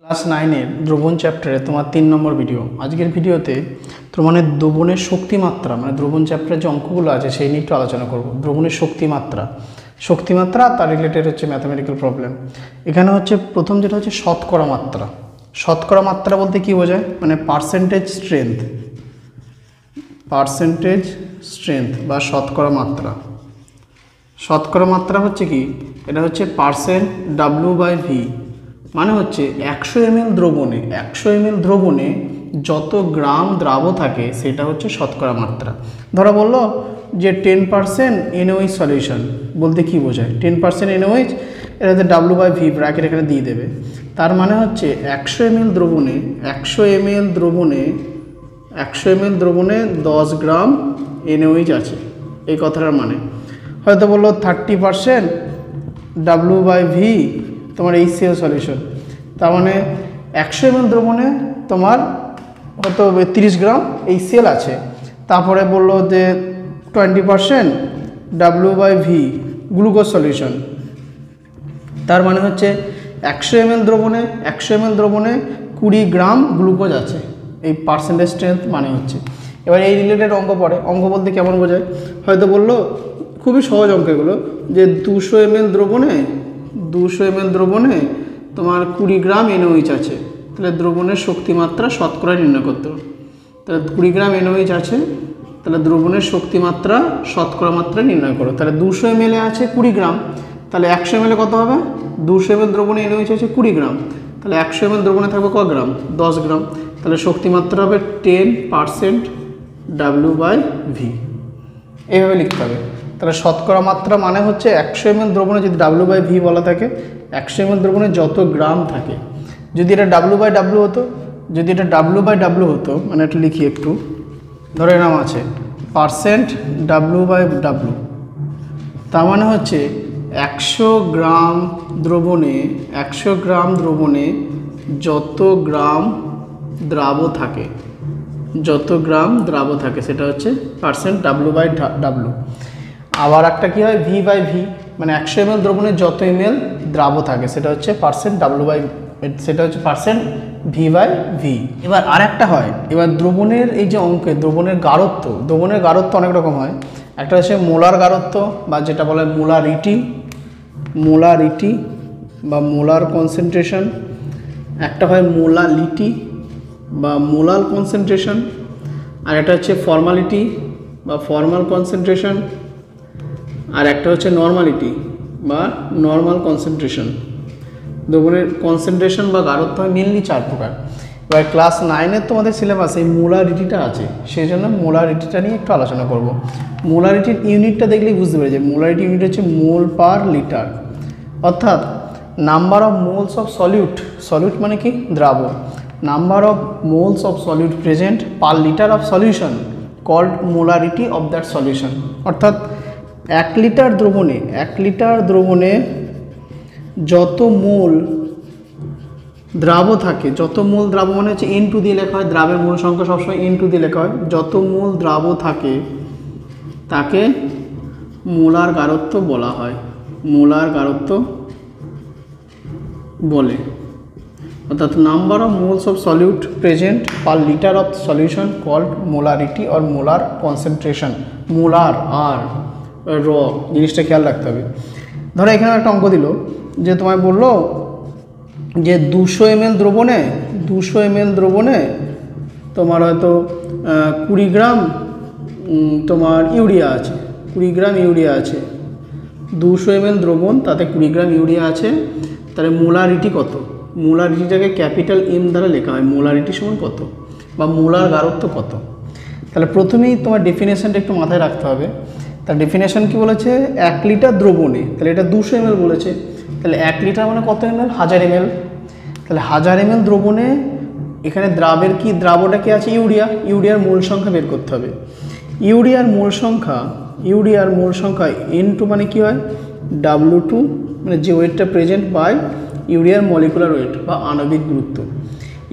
Class 9 দ্রবণ চ্যাপ্টারে তোমার 3 নম্বর ভিডিও। আজকের ভিডিওতে তোমাদের দ্রবণের শক্তিমাত্রা মানে দ্রবণ চ্যাপ্টারে যে অঙ্কগুলো আছে সেই নিয়ে একটু আলোচনা করব। দ্রবণের শক্তিমাত্রা তার রিলেটেড হচ্ছে ম্যাথমেটিক্যাল প্রবলেম। এখানে হচ্ছে প্রথম যেটা হচ্ছে শতকরা মাত্রা। শতকরা মাত্রা বলতে কি বোঝায়, মানে পার্সেন্টেজ স্ট্রেংথ বা শতকরা মাত্রা। শতকরা মাত্রা হচ্ছে কি, এটা হচ্ছে পার্সেন্ট W/V, মানে হচ্ছে 100 ml দ্রবণে যত গ্রাম দ্রাব থাকে সেটা হচ্ছে শতকরা মাত্রা। ধরা বললো যে 10% NaOH সলিউশন বলতে কি বোঝায়, 10% NaOH, এটা হচ্ছে W/V ব্র্যাকেট এখানে দিয়ে দেবে। তার মানে হচ্ছে 100 ml দ্রবণে 10 গ্রাম NaOH আছে, এই কথাটার মানে। হয়তো বললো 30% W/V তোমার HCl সলিউশন, তার মানে 100 ml দ্রবণে তোমার হয়তো 30 গ্রাম HCl আছে। তারপরে বললো যে 20% W/V গ্লুকোজ সলিউশন, তার মানে হচ্ছে 100 ml দ্রবণে 20 গ্রাম গ্লুকোজ আছে, এই পার্সেন্টেজ স্ট্রেংথ মানে হচ্ছে। এবার এই রিলেটেড অঙ্ক বলতে কেমন বোঝায়, হয়তো বললো খুবই সহজ অঙ্ক এগুলো, যে 200 ml দ্রবণে তোমার 20 গ্রাম NaOH আছে, তাহলে দ্রবণের শক্তিমাত্রা শতকরা নির্ণয় করতে হবে। তাহলে 20 গ্রাম NaOH আছে, তাহলে দ্রবণের শক্তিমাত্রা শতকরা মাত্রা নির্ণয় করো। তাহলে 200 ml আছে 20 গ্রাম, তাহলে 100 ml কত হবে, 200 ml দ্রবণে NaOH আছে 20 গ্রাম, তাহলে 100 ml দ্রবণে থাকবে কত গ্রাম, 10 গ্রাম, তাহলে শক্তিমাত্রা হবে 10% W/V, এইভাবে লিখতে হবে। তাহলে শতকরা মাত্রা মানে হচ্ছে 100 ml দ্রবণে যদি W/V বলা থাকে, 100 ml দ্রবণে যত গ্রাম থাকে। যদি এটা W/W হতো, মানে একটু লিখি একটু, ধরে নাম আছে পার্সেন্ট W/W, তার মানে হচ্ছে 100 গ্রাম দ্রবণে যত গ্রাম দ্রাব থাকে সেটা হচ্ছে পার্সেন্ট W/W। আবার একটা কি হয়, V/V, মানে 100 ml দ্রবণে যত ml দ্রাব থাকে সেটা হচ্ছে পার্সেন্ট V/V। এবার আর একটা হয়, এবার দ্রবণের এই যে অঙ্কে দ্রবণের গাঢ়ত্ব অনেক রকম হয়। একটা হচ্ছে মোলার গাঢ়ত্ব বা যেটা বলে মোলারিটি বা মোলার কনসেন্ট্রেশন, একটা হয় মোলালিটি বা মোলাল কনসেন্ট্রেশন, আর একটা হচ্ছে ফর্মালিটি বা ফর্মাল কনসেন্ট্রেশন, আর একটা হচ্ছে নর্মালিটি বা নর্মাল কনসেন্ট্রেশন। দ্রবণের কনসেন্ট্রেশন বা গাঢ়ত্ব হয় মেনলি 4 প্রকার। এবার ক্লাস 9 তোমাদের সিলেবাসে এই মোলারিটিটা আছে, সেই জন্য মোলারিটিটা নিয়ে একটু আলোচনা করব। মোলারিটির ইউনিটটা দেখলেই বুঝতে পারি যে মোলারিটি ইউনিট হচ্ছে মোল পার লিটার, অর্থাৎ number of moles of solute মানে কি, দ্রাবক, number of moles of solute present per litre of solution called molarity of that solution. অর্থাৎ 1 লিটার দ্রবণে যত মোল দ্রাব থাকে, মানে হচ্ছে N2 দিয়ে লেখা হয়, দ্রাবের মোল সংখ্যা সবসময় N2 দিয়ে লেখা হয়, যত মোল দ্রাব থাকে তাকে মোলার গাঢ়ত্ব বলে। অর্থাৎ number of moles of solute present per litre of solution called molarity or molar concentration. Molar আর জিনিসটা খেয়াল রাখতে হবে। ধরো এখানে একটা অঙ্ক দিল যে তোমায় বললো যে 200 ml দ্রবণে তোমার হয়তো 20 গ্রাম তোমার ইউরিয়া আছে, 200 ml দ্রবণ, তাতে 20 গ্রাম ইউরিয়া আছে, তাহলে মোলারিটি কত, মোলারিটিটাকে ক্যাপিটাল M দ্বারা লেখা হয়, মোলারিটি সমান কত বা মোলার গাঢ়ত্ব কত। তাহলে প্রথমেই তোমার ডেফিনেশনটা একটু মাথায় রাখতে হবে। তার ডেফিনেশন কি বলেছে, 1 লিটার দ্রবণে, তাহলে এটা 200 ml বলেছে, তাহলে 1 লিটার মানে কত ml, 1000 ml, তাহলে 1000 ml দ্রবণে এখানে দ্রাবটা কি আছে, ইউরিয়ার মোল সংখ্যা বের করতে হবে। ইউরিয়ার মোল সংখ্যা N2 মানে কি হয়, W2 মানে যে ওয়েটটা প্রেজেন্ট বাই ইউরিয়ার মলিকুলার ওয়েট বা আণবিক গুরুত্ব।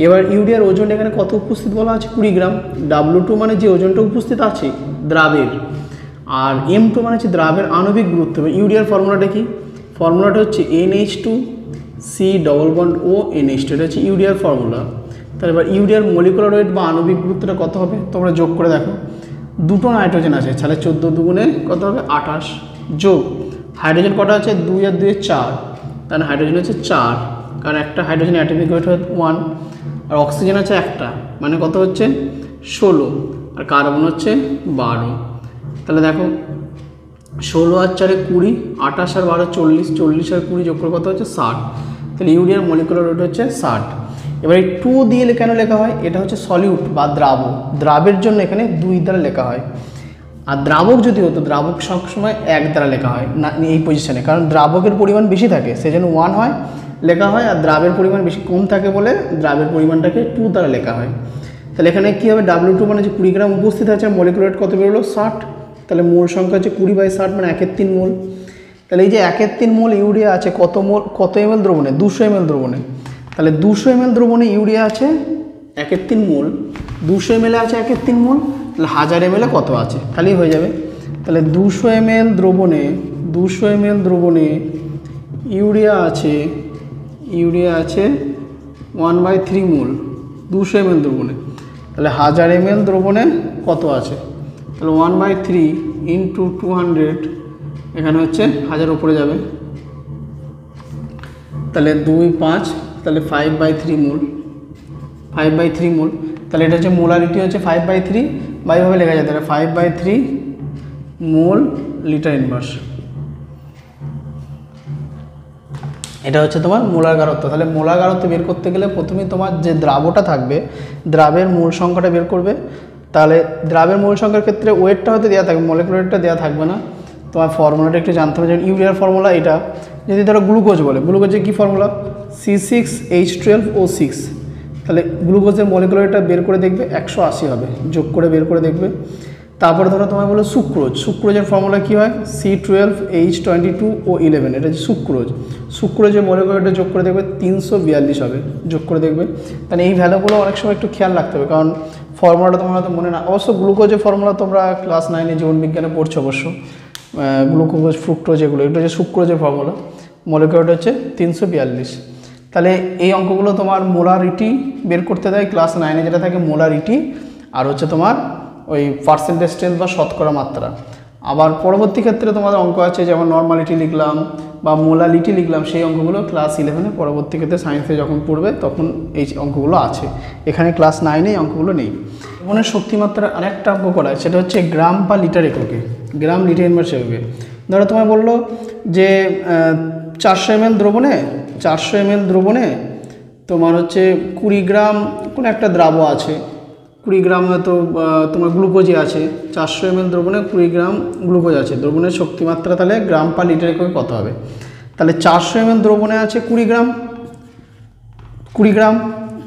এবার ইউরিয়ার ওজন এখানে কত উপস্থিত বলা আছে, 20 গ্রাম, W2 মানে যে ওজনটা উপস্থিত আছে দ্রাবের, আর M2 মানে হচ্ছে দ্রাবের আণবিক গুরুত্ব। ইউরিয়ার ফর্মুলাটা কি, ফর্মুলাটা হচ্ছে NH2 C+O NH2, এটা হচ্ছে ইউরিয়ার ফর্মুলা। তাহলে এবার ইউরিয়ার মলিকুলার ওয়েট বা আণবিক গুরুত্বটা কত হবে তোমরা যোগ করে দেখো। দুটো নাইট্রোজেন আছে, তাহলে 14 দুগুণে কত হবে 28, যোগ হাইড্রোজেন কটা আছে 2 আর 2 4, তাহলে হাইড্রোজেন হচ্ছে 4, কারণ একটা হাইড্রোজেন অ্যাটমিক ওয়েট হয় 1, আর অক্সিজেন আছে একটা, মানে কত হচ্ছে 16, আর কার্বন হচ্ছে 12। তাহলে দেখো 16 আর 4 20, 28 আর 12 40, 40 আর 20 যোগ করে কত হচ্ছে 60, তাহলে ইউরিয়ার মলিকুলার ওয়েট হচ্ছে 60। এবার এই 2 দিয়ে কেন লেখা হয়, এটা হচ্ছে সলিউট বা দ্রাবক, দ্রাবের জন্য এখানে 2 দ্বারা লেখা হয়। আর দ্রাবক যদি হতো, দ্রাবক সবসময় 1 দ্বারা লেখা হয় না এই পজিশনে, কারণ দ্রাবকের পরিমাণ বেশি থাকে সেজন্য 1 হয় লেখা হয়, আর দ্রাবের পরিমাণ বেশি কম থাকে বলে দ্রাবের পরিমাণটাকে 2 দ্বারা লেখা হয়। তাহলে এখানে কী হবে W2 মানে যে 20 গ্রাম উপস্থিত আছে, মলিকুলার ওয়েট কত বেরোলো 60, তাহলে মোল সংখ্যা হচ্ছে 20/60 মানে 1/3 মোল। তাহলে এই যে 1/3 মোল ইউরিয়া আছে কত মোল, কত ml দ্রবণে 200 ml দ্রবণে, তাহলে 200 ml দ্রবণে ইউরিয়া আছে 1/3 মোল, 200 ml আছে 1/3 মোল, তাহলে 1000 ml কত আছে খালি হয়ে যাবে। তাহলে 200 ml দ্রবণে ইউরিয়া আছে 1/3 মোল 200 ml দ্রবণে, তাহলে 1000 ml দ্রবণে কত আছে, তাহলে 1/3 ইন্টু 200, এখানে হচ্ছে 1000 উপরে যাবে, তাহলে 2 5, তাহলে 5/3 মোল, 5/3 মোল। তাহলে এটা হচ্ছে মোলারিটি হচ্ছে 5/3 বা এইভাবে লেখা যায়, তাহলে 5/3 মোল লিটার ইনভার্স। এটা হচ্ছে তোমার মোলার গারত্ব। তাহলে মোলার গারত্ব বের করতে গেলে প্রথমে তোমার যে দ্রাবটা থাকবে, দ্রাবের মোল সংখ্যাটা বের করবে। তাহলে দ্রাবের মোল সংখ্যার ক্ষেত্রে ওয়েটটা হয়তো দেওয়া থাকবে, মলিকুলার ওয়েটটা দেওয়া থাকবে না। তোমার ফর্মুলাটা একটু জানতে হবে, যেমন ইউরিয়ার ফর্মুলা এটা, যদি ধরো গ্লুকোজ বলে, গ্লুকোজের কী ফর্মুলা C6H12O6, তাহলে গ্লুকোজের মলিকুলার ওয়েটটা বের করে দেখবে 180 হবে, যোগ করে বের করে দেখবে। তারপরে ধরো তোমার বলো সুক্রোজের ফর্মুলা কী হয় C12H22O11, এটা হচ্ছে সুক্রোজের মলিকুলার ওয়েটটা যোগ করে দেখবে 342 হবে, যোগ করে দেখবে। তাহলে এই ভ্যালুগুলো অনেক সময় একটু খেয়াল রাখতে হবে, কারণ ফর্মুলাটা তোমার হয়তো মনে না। অবশ্য গ্লুকোজের ফর্মুলা তোমরা ক্লাস 9-এ জীবন বিজ্ঞানে পড়ছো অবশ্য, গ্লুকোজ ফ্রুক্টোজ এগুলো, এটা হচ্ছে সুক্রোজের ফর্মুলা, মলিকুলার ওয়েট হচ্ছে 342। তাহলে এই অঙ্কগুলো তোমার মোলারিটি বের করতে দেয় ক্লাস 9-এ, যেটা থাকে মোলারিটি, আর হচ্ছে তোমার ওই পার্সেন্টেজ স্ট্রেন্থ বা শতকরা মাত্রা। আবার পরবর্তী ক্ষেত্রে তোমাদের অঙ্ক আছে, যেমন নর্মালিটি লিখলাম বা মোলালিটি লিখলাম, সেই অঙ্কগুলো ক্লাস 11-এ পরবর্তী ক্ষেত্রে সায়েন্সে যখন পড়বে তখন এই অঙ্কগুলো আছে, এখানে ক্লাস 9-এ এই অঙ্কগুলো নেই। মনের শক্তিমাত্রার আরেকটা অঙ্ক করা, সেটা হচ্ছে গ্রাম বা লিটার এককে, গ্রাম লিটার ইনভার্স এককে। ধরো তোমায় বললো যে 400 ml দ্রবণে তোমার হচ্ছে 20 গ্রাম কোনো একটা দ্রাব আছে, 20 গ্রাম হয়তো তোমার গ্লুকোজই আছে, 400 ml দ্রবণে 20 গ্রাম গ্লুকোজ আছে, দ্রবণের শক্তিমাত্রা তাহলে গ্রাম পার লিটার এককে কত হবে। তাহলে 400 ml দ্রবণে আছে 20 গ্রাম,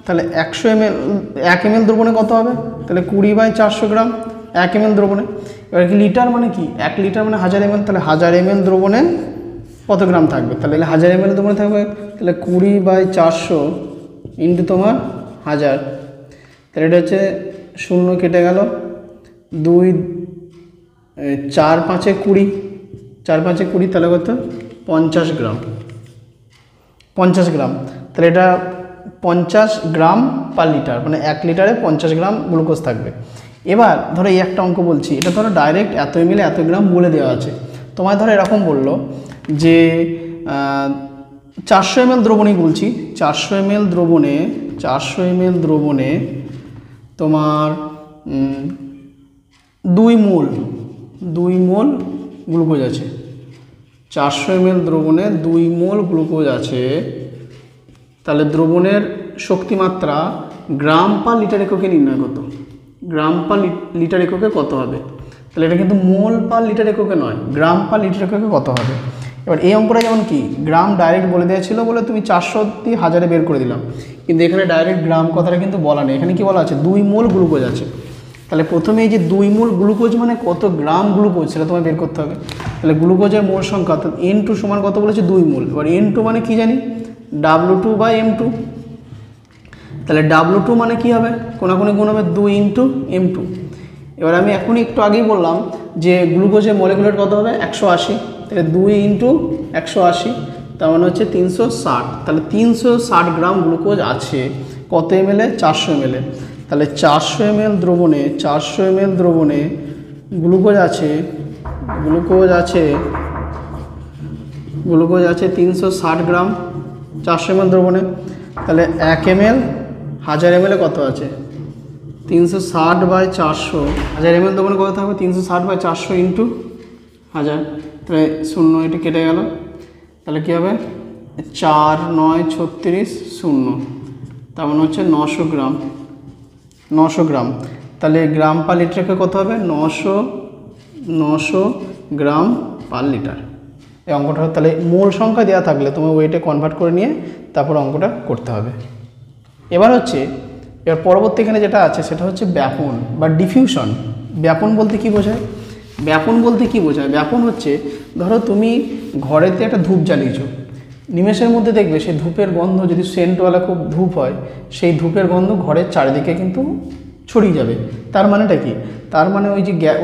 তাহলে 100 ml 1 ml দ্রবণে কত হবে, তাহলে 20/400 গ্রাম 1 ml দ্রবণে। এবার কি লিটার মানে কি, 1 লিটার মানে 1000 ml, তাহলে 1000 ml দ্রবণে কত গ্রাম থাকবে, তাহলে 1000 ml দ্রবণে থাকবে, তাহলে 20/400 ইন্টু তোমার 1000, তাহলে এটা হচ্ছে 0 কেটে গেল, 2 4 5 20, 4 5 20, তাহলে কত 50 গ্রাম, তাহলে এটা 50 গ্রাম পার লিটার, মানে 1 লিটারে 50 গ্রাম গ্লুকোজ থাকবে। এবার ধরো এই একটা অঙ্ক বলছি, এটা ধরো ডাইরেক্ট এত ml এত গ্রাম বলে দেওয়া আছে, তোমায় ধরো এরকম বললো যে 400 ml দ্রবণই বলছি, 400 ml দ্রবণে তোমার 2 মোল গ্লুকোজ আছে, 400 ml দ্রবণে 2 মোল গ্লুকোজ আছে। তাহলে দ্রবণের শক্তিমাত্রা গ্রাম পার লিটার এককে নির্ণয় করত, গ্রাম পার লিটার এককে কত হবে, তাহলে এটা কিন্তু মোল পার লিটার এককে নয়, গ্রাম পার লিটার এককে কত হবে। এবার এই অঙ্কটা যেমন কি গ্রাম ডাইরেক্ট বলে দেওয়া ছিল বলে তুমি 400 দিয়ে 1000-এ বের করে দিলাম, কিন্তু এখানে ডাইরেক্ট গ্রাম কথাটা কিন্তু বলা নেই, এখানে কি বলা আছে 2 মোল গ্লুকোজ আছে। তাহলে প্রথমে এই যে 2 মোল গ্লুকোজ মানে কত গ্রাম গ্লুকোজ সেটা তোমায় বের করতে হবে। তাহলে গ্লুকোজের মোল সংখ্যা অর্থাৎ N2 সমান কত বলেছে 2 মোল। এবার N2 মানে কি জানি W2/M2, তাহলে W2 মানে কি হবে, কোনাকুনি গুণ হবে 2 × M2। এবার আমি এখনই একটু আগেই বললাম যে গ্লুকোজের মলিকুলার কত হবে 180, তাহলে 2 × 180, তার মানে হচ্ছে 360। তাহলে 360 গ্রাম গ্লুকোজ আছে কত ml এ? 400 ml এ। তাহলে 400 ml দ্রবণে গ্লুকোজ আছে 360 গ্রাম 400 ml দ্রবণে। তাহলে 1 ml 1000 ml কত আছে? 360/400। 1000 ml দ্রবণে কত থাকবে? 360/400 ইন্টু 1000। তাহলে 0 এটি কেটে গেল। তাহলে কী হবে? 4 9 36 0। তার মানে হচ্ছে 900 গ্রাম। তাহলে গ্রাম পার লিটারকে কত হবে? 900 গ্রাম পার লিটার। এই অঙ্কটা তাহলে মোল সংখ্যা দেওয়া থাকলে তোমার ওয়েটে কনভার্ট করে নিয়ে তারপর অঙ্কটা করতে হবে। এবার পরবর্তী এখানে যেটা আছে সেটা হচ্ছে ব্যাপন বা ডিফিউশন। ব্যাপন বলতে কি বোঝায়? ব্যাপন হচ্ছে ধরো তুমি ঘরেতে একটা ধূপ জ্বালিয়েছো, নিমেষের মধ্যে দেখবে সেই ধূপের গন্ধ, যদি সেন্টওয়ালা খুব ধূপ হয়, সেই ধূপের গন্ধ ঘরের চারিদিকে কিন্তু ছড়িয়ে যাবে। তার মানেটা কি? তার মানে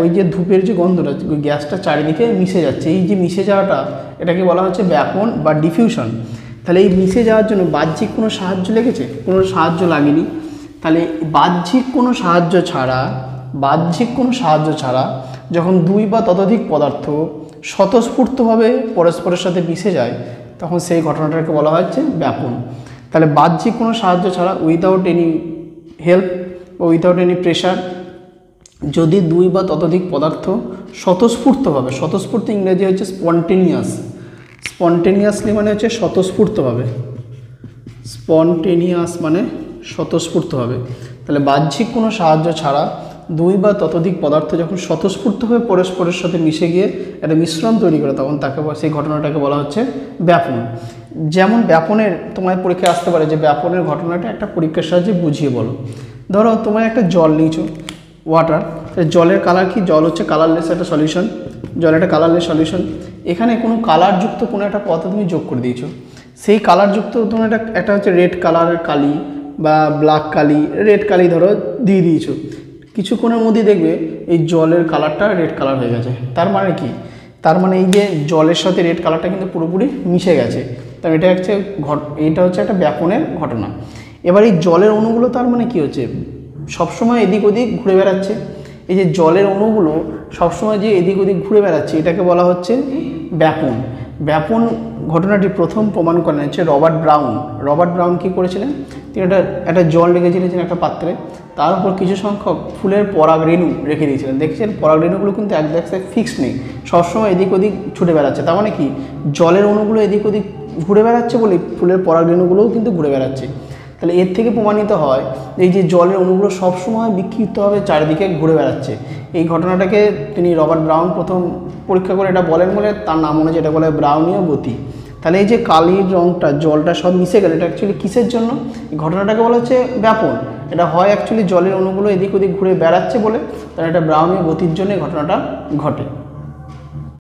ওই যে ধূপের যে গন্ধটা, ওই গ্যাসটা চারিদিকে মিশে যাচ্ছে। এই যে মিশে যাওয়াটা, এটাকে বলা হচ্ছে ব্যাপন বা ডিফিউশন। তাহলে এই মিশে যাওয়ার জন্য বাহ্যিক কোনো সাহায্য লেগেছে? কোনো সাহায্য লাগেনি। তাহলে বাহ্যিক কোনো সাহায্য ছাড়া যখন দুই বা ততোধিক পদার্থ স্বতঃস্ফূর্তভাবে পরস্পরের সাথে মিশে যায়, তখন সেই ঘটনাটাকে বলা হচ্ছে ব্যাপন। তাহলে বাহ্যিক কোনো সাহায্য ছাড়া, উইদাউট এনি হেল্প বা উইদাউট এনি প্রেশার, যদি দুই বা ততোধিক পদার্থ স্বতঃস্ফূর্তভাবে, স্বতঃস্ফূর্ত ইংরেজি হচ্ছে স্পন্টেনিয়াসলি মানে হচ্ছে স্বতঃস্ফূর্তভাবে, স্বতঃস্ফূর্তভাবে। তাহলে বাহ্যিক কোনো সাহায্য ছাড়া দুই বা ততোধিক পদার্থ যখন স্বতঃস্ফূর্তভাবে পরস্পরের সাথে মিশে গিয়ে একটা মিশ্রণ তৈরি করে, তখন সেই ঘটনাটাকে বলা হচ্ছে ব্যাপন। যেমন ব্যাপনের তোমার পরীক্ষায় আসতে পারে যে ব্যাপনের ঘটনাটা একটা পরীক্ষার সাহায্যে বুঝিয়ে বলো। ধরো তোমার একটা জল নিয়েছো, ওয়াটার, জলের কালার কি? জল হচ্ছে কালারলেস একটা সলিউশন, জল একটা কালারলেস সলিউশন। এখানে কোনো কালারযুক্ত কোনো একটা পদার্থ তুমি যোগ করে দিয়েছো, সেই কালারযুক্ত তোমার একটা হচ্ছে রেড কালারের কালি বা ব্ল্যাক কালি, রেড কালি ধরো দিয়ে দিয়েছো। কিছুক্ষণের মধ্যেই দেখবে এই জলের কালারটা রেড কালার হয়ে গেছে। তার মানে কি? তার মানে এই যে জলের সাথে রেড কালারটা কিন্তু পুরোপুরি মিশে গেছে। তার এটা হচ্ছে একটা ব্যাপনের ঘটনা। এবার এই জলের অণুগুলো তার মানে কি হচ্ছে? সবসময় এদিক ওদিক ঘুরে বেড়াচ্ছে। এই যে জলের অণুগুলো সবসময় যে এদিক ওদিক ঘুরে বেড়াচ্ছে, এটাকে বলা হচ্ছে ব্যাপন। ব্যাপন ঘটনাটি প্রথম প্রমাণ করেন হচ্ছে রবার্ট ব্রাউন কী করেছিলেন? তিনি একটা জল রেখেছিলেন একটা পাত্রে, তার উপর কিছু সংখ্যক ফুলের পরাগ রেণু রেখে দিয়েছিলেন। দেখছেন পরাগ রেণুগুলো কিন্তু এক জায়গায় ফিক্সড নেই, সবসময় এদিক ওদিক ছুটে বেড়াচ্ছে। তার মানে কি? জলের অণুগুলো এদিক ওদিক ঘুরে বেড়াচ্ছে বলে ফুলের পরাগ রেণুগুলোও কিন্তু ঘুরে বেড়াচ্ছে। তাহলে এর থেকে প্রমাণিত হয় এই যে জলের অণুগুলো সবসময় বিক্ষিপ্তভাবে চারিদিকে ঘুরে বেড়াচ্ছে। এই ঘটনাটাকে তিনি রবার্ট ব্রাউন প্রথম পরীক্ষা করে এটা বলেন বলে তার নাম অনুযায়ী এটা বলে ব্রাউনীয় গতি। তাহলে এই যে কালির রঙটা, জলটা সব মিশে গেল, এটা অ্যাকচুয়ালি কিসের জন্য? এই ঘটনাটাকে বলা হচ্ছে ব্যাপন। এটা হয় অ্যাকচুয়ালি জলের অণুগুলো এদিক ওদিক ঘুরে বেড়াচ্ছে বলে, তাহলে এটা ব্রাউনীয় গতির জন্য ঘটনাটা ঘটে।